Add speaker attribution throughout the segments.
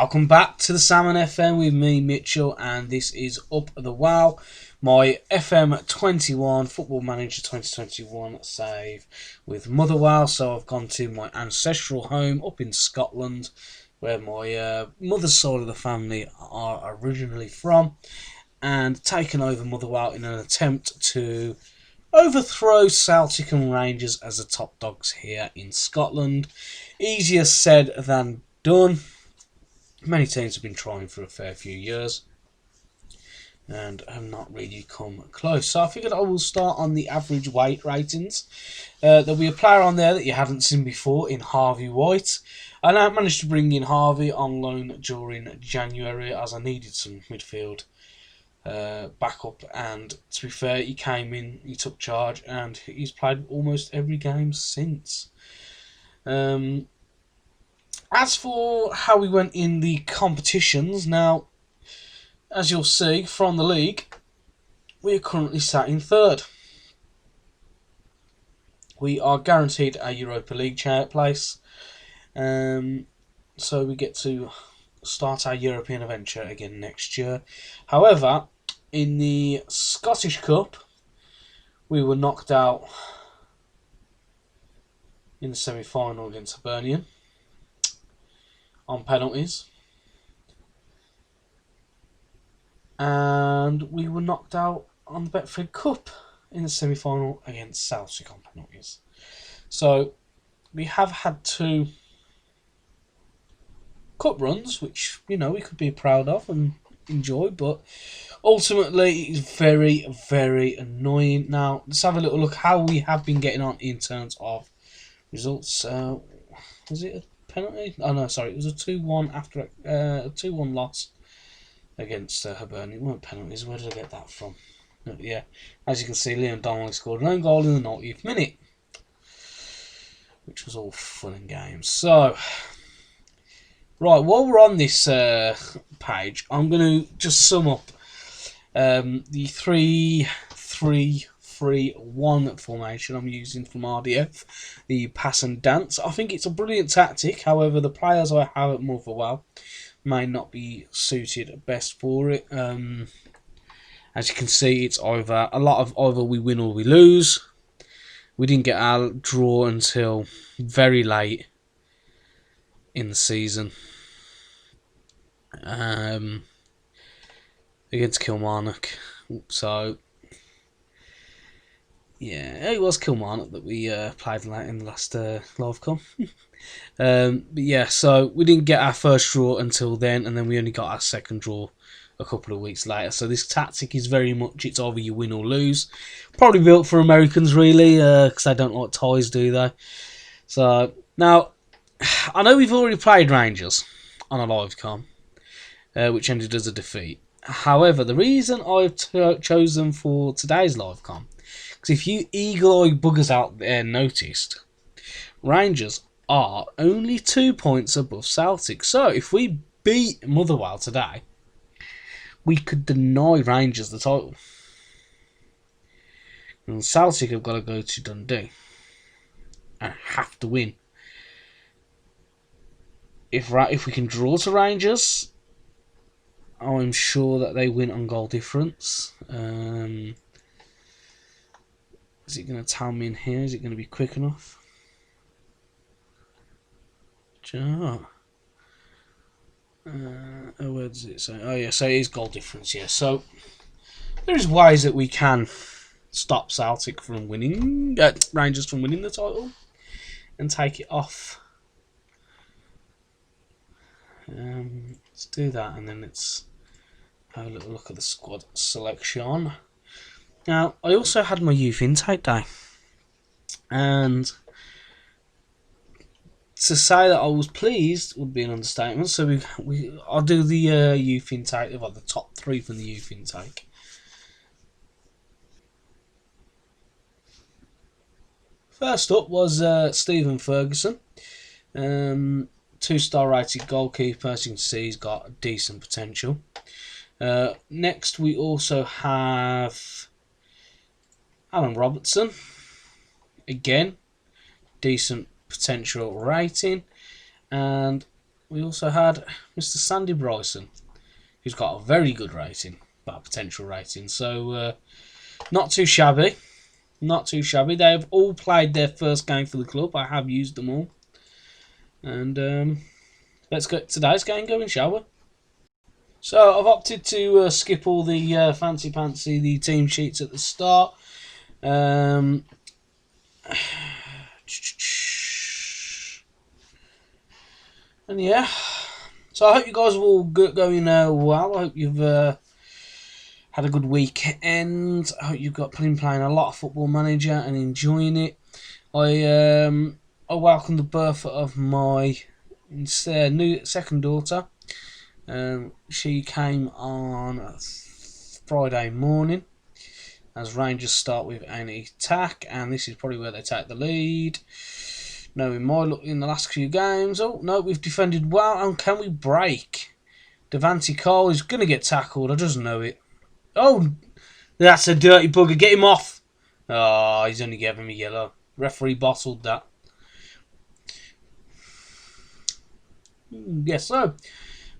Speaker 1: Welcome back to the Salmon FM with me, Mitchell, and this is Up the Wow, my FM21 Football Manager 2021 save with Motherwell. So I've gone to my ancestral home up in Scotland, where my mother's side of the family are originally from, and taken over Motherwell in an attempt to overthrow Celtic and Rangers as the top dogs here in Scotland. Easier said than done. Many teams have been trying for a fair few years and have not really come close. So I figured I will start on the average weight ratings. There'll be a player on there that you haven't seen before in Harvey White. And I managed to bring in Harvey on loan during January as I needed some midfield backup, and to be fair, he came in, he took charge, and he's played almost every game since. As for how we went in the competitions, now, as you'll see from the league, we are currently sat in third. We are guaranteed a Europa League place, so we get to start our European adventure again next year. However, in the Scottish Cup, we were knocked out in the semi-final against Hibernian on penalties, and we were knocked out on the Betfred Cup in the semi-final against Celtic on penalties. So we have had two cup runs, which, you know, we could be proud of and enjoy, but ultimately it's very, very annoying. Now let's have a little look how we have been getting on in terms of results. Was it a penalty? Oh no, sorry, it was a 2-1 after a 2-1 loss against Hibernian. It weren't penalties. Where did I get that from? Yeah, as you can see, Liam Donnelly scored an own goal in the 90th minute, which was all fun and games. So, right, while we're on this page, I'm going to just sum up the 3-3-3-1 formation I'm using from RDF, the pass and dance. I think it's a brilliant tactic. However, the players I have at Motherwell may not be suited best for it. As you can see, it's either we win or we lose. We didn't get our draw until very late in the season against Kilmarnock. So yeah, it was Kilmarnock that we played in the last live com. But yeah, so we didn't get our first draw until then, and then we only got our second draw a couple of weeks later. So this tactic is very much, it's either you win or lose. Probably built for Americans, really, because they don't like ties, do they? So now, I know we've already played Rangers on a live com, which ended as a defeat. However, the reason I've chosen for today's live com, because if you eagle-eye buggers out there noticed, Rangers are only 2 points above Celtic. So if we beat Motherwell today, we could deny Rangers the title. And Celtic have got to go to Dundee and have to win. If we can draw to Rangers, I'm sure that they win on goal difference. Is it going to tell me in here? Is it going to be quick enough? Where does it say? Oh yeah, so it is goal difference, yeah. So there's ways that we can stop Celtic from winning, Rangers from winning the title, and take it off. Let's do that, and then let's have a little look at the squad selection. Now, I also had my youth intake day, and to say that I was pleased would be an understatement. So I'll do the youth intake, well, the top three from the youth intake. First up was Stephen Ferguson, 2-star rated goalkeeper. As you can see, he's got decent potential. Next, we also have Alan Robertson, again, decent potential rating. And we also had Mr. Sandy Bryson, who's got a very good rating, but a potential rating. So not too shabby. Not too shabby. They have all played their first game for the club. I have used them all. And let's get today's game going, shall we? So I've opted to skip all the fancy-pantsy, the team sheets at the start. And yeah, so I hope you guys are all going well. I hope you've had a good weekend. I hope you've been playing a lot of Football Manager and enjoying it. I welcome the birth of my new second daughter. She came on Friday morning as Rangers start with an attack, and this is probably where they take the lead. Knowing my look in the last few games. Oh no, we've defended well, and can we break? Devante Cole is going to get tackled. I just know it. Oh, that's a dirty bugger. Get him off. Oh, he's only giving me yellow. Referee bottled that. Yes, so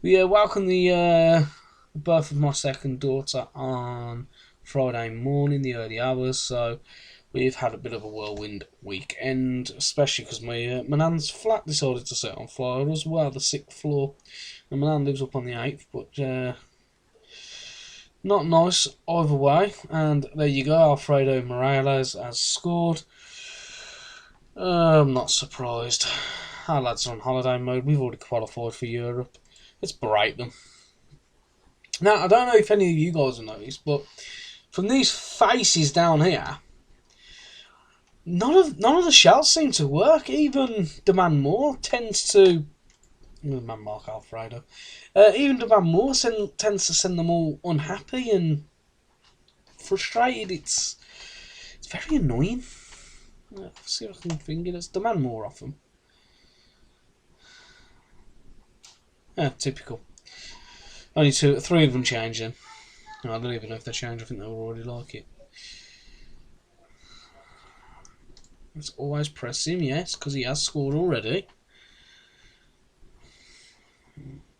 Speaker 1: we welcome the birth of my second daughter on Friday morning, the early hours. So we've had a bit of a whirlwind weekend, especially because my nan's flat decided to set on fire as well, the 6th floor. And my nan lives up on the 8th, but not nice either way. And there you go, Alfredo Morales has scored. I'm not surprised. Our lads are on holiday mode. We've already qualified for Europe. Let's berate them. Now, I don't know if any of you guys have noticed, but from these faces down here, none of the shells seem to work. Even Demand Moore tends to... Man Mark Alfredo. Even Demand Moore tends to send them all unhappy and frustrated. It's very annoying. Let's see if I can finger this. Demand Moore off them. Yeah, typical. Only 3 of them changing. I don't even know if they change. I think they already like it. Let's always press him, yes, because he has scored already.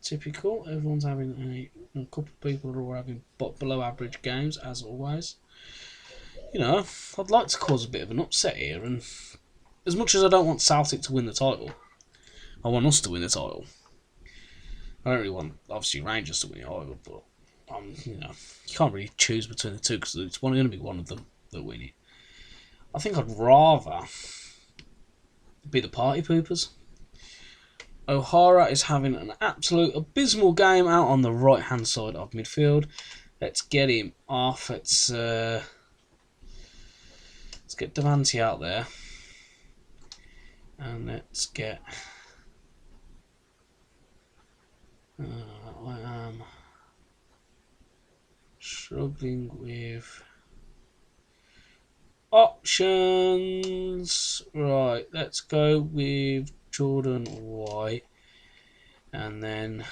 Speaker 1: Typical. Everyone's having a couple of people who are having below average games, as always. You know, I'd like to cause a bit of an upset here, and as much as I don't want Celtic to win the title, I want us to win the title. I don't really want, obviously, Rangers to win it either, but you know, you can't really choose between the two because it's going to be one of them that win it. I think I'd rather be the party poopers. O'Hara is having an absolute abysmal game out on the right-hand side of midfield. Let's get him off. Let's get Devante out there, and let's get. I am struggling with options. Right, let's go with Jordan White, and then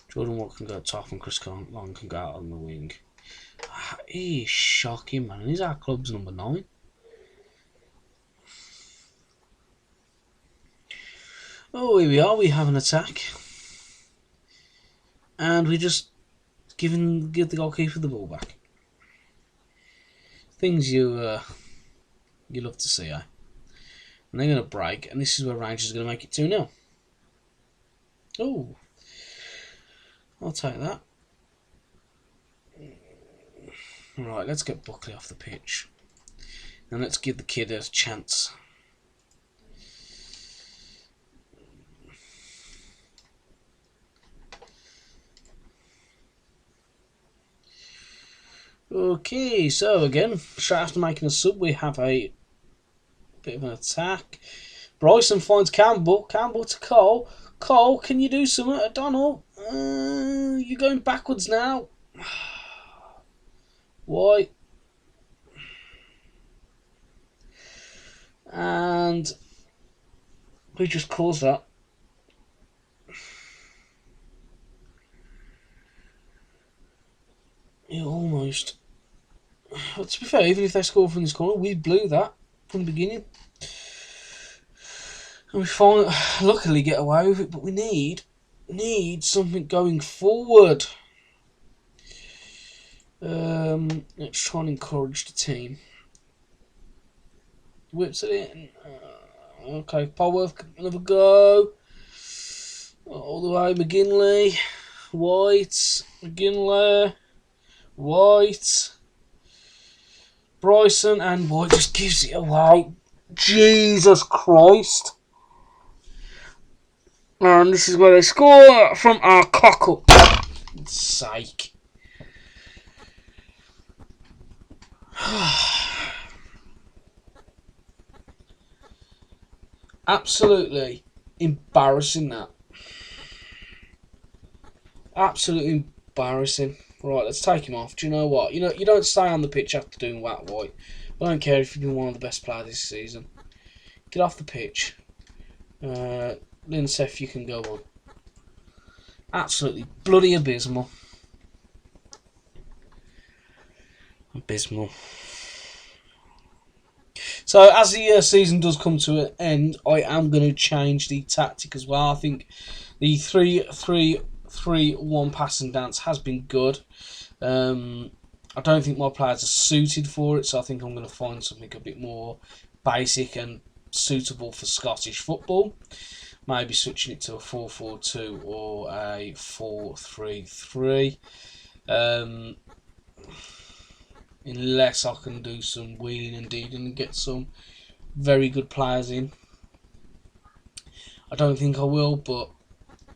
Speaker 1: Jordan White can go top and Chris Long can go out on the wing. He's shocking, man. He's our club's number 9. Oh, here we are. We have an attack, and we just give the goalkeeper the ball back. Things you love to see, eh? And they're going to break, and this is where Rangers are going to make it 2-0. Oh, I'll take that. Right, let's get Buckley off the pitch, and let's give the kid a chance. Okay, so again, straight after making a sub, we have a bit of an attack. Bryson finds Campbell. Campbell to Cole. Cole, can you do something? O'Donnell, you're going backwards now. Why? And we just caused that. Yeah, almost. But to be fair, even if they score from this corner, we blew that from the beginning. And we finally, luckily, get away with it, but we need something going forward. Let's try and encourage the team. Whips it in. Okay, Polworth, another go. All the way, McGinley, White, McGinley, White, Bryson, and White just gives it away. Jesus Christ. And this is where they score from our cock-up. For God's sake. Absolutely embarrassing, that. Absolutely embarrassing. Right, let's take him off. Do you know what? You don't stay on the pitch after doing that, White. I don't care if you've been one of the best players this season. Get off the pitch. Linseth, you can go on. Absolutely bloody abysmal. Abysmal. So as the season does come to an end, I am going to change the tactic as well. I think the 3-3-3-1 passing dance has been good. I don't think my players are suited for it, so I think I'm going to find something a bit more basic and suitable for Scottish football. Maybe switching it to a 4-4-2 or a 4-3-3. Unless I can do some wheeling and dealing and get some very good players in. I don't think I will, but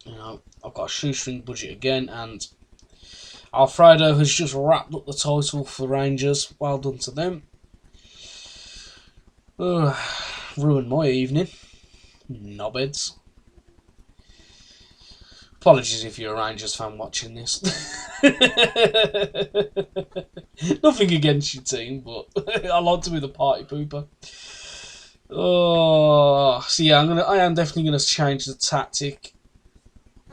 Speaker 1: I've got a shoestring budget again, and Alfredo has just wrapped up the title for Rangers. Well done to them. Ruined my evening. Knobheads. Apologies if you're a Rangers fan watching this. Nothing against your team, but I like to be the party pooper. So yeah, I am definitely gonna change the tactic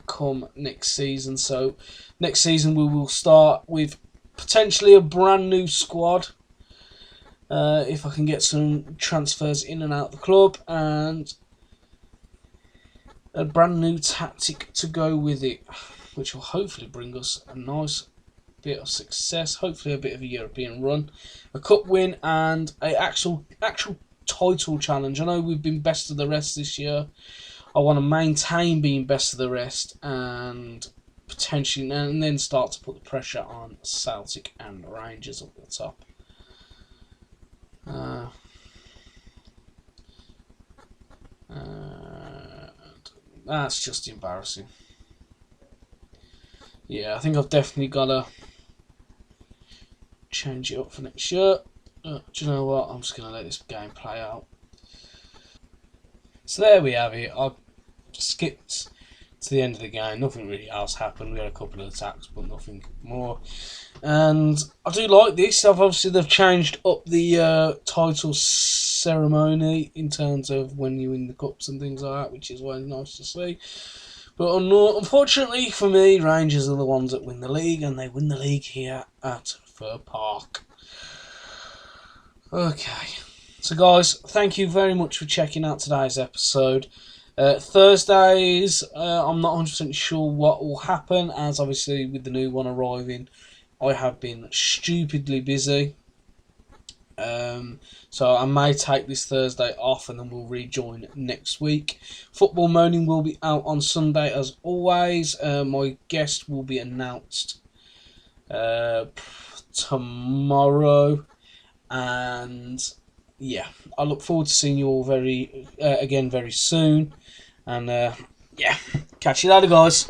Speaker 1: come next season. So next season we will start with potentially a brand new squad. If I can get some transfers in and out of the club, and a brand new tactic to go with it, which will hopefully bring us a nice bit of success, hopefully a bit of a European run, a cup win, and a actual title challenge. I know we've been best of the rest this year. I want to maintain being best of the rest, and potentially, and then start to put the pressure on Celtic and Rangers up the top. That's just embarrassing. Yeah, I think I've definitely got to change it up for next year. Do you know what? I'm just going to let this game play out. So there we have it. I skipped to the end of the game. Nothing really else happened. We had a couple of attacks, but nothing more. And I do like this. Obviously, they've changed up the title ceremony in terms of when you win the cups and things like that, which is really nice to see. But unfortunately for me, Rangers are the ones that win the league, and they win the league here at Fir Park. Okay. So guys, thank you very much for checking out today's episode. Thursdays, I'm not 100% sure what will happen, as obviously with the new one arriving, I have been stupidly busy. So I may take this Thursday off, and then we'll rejoin next week. Football Moaning will be out on Sunday as always. My guest will be announced tomorrow, and yeah, I look forward to seeing you all again very soon. And yeah, catch you later, guys.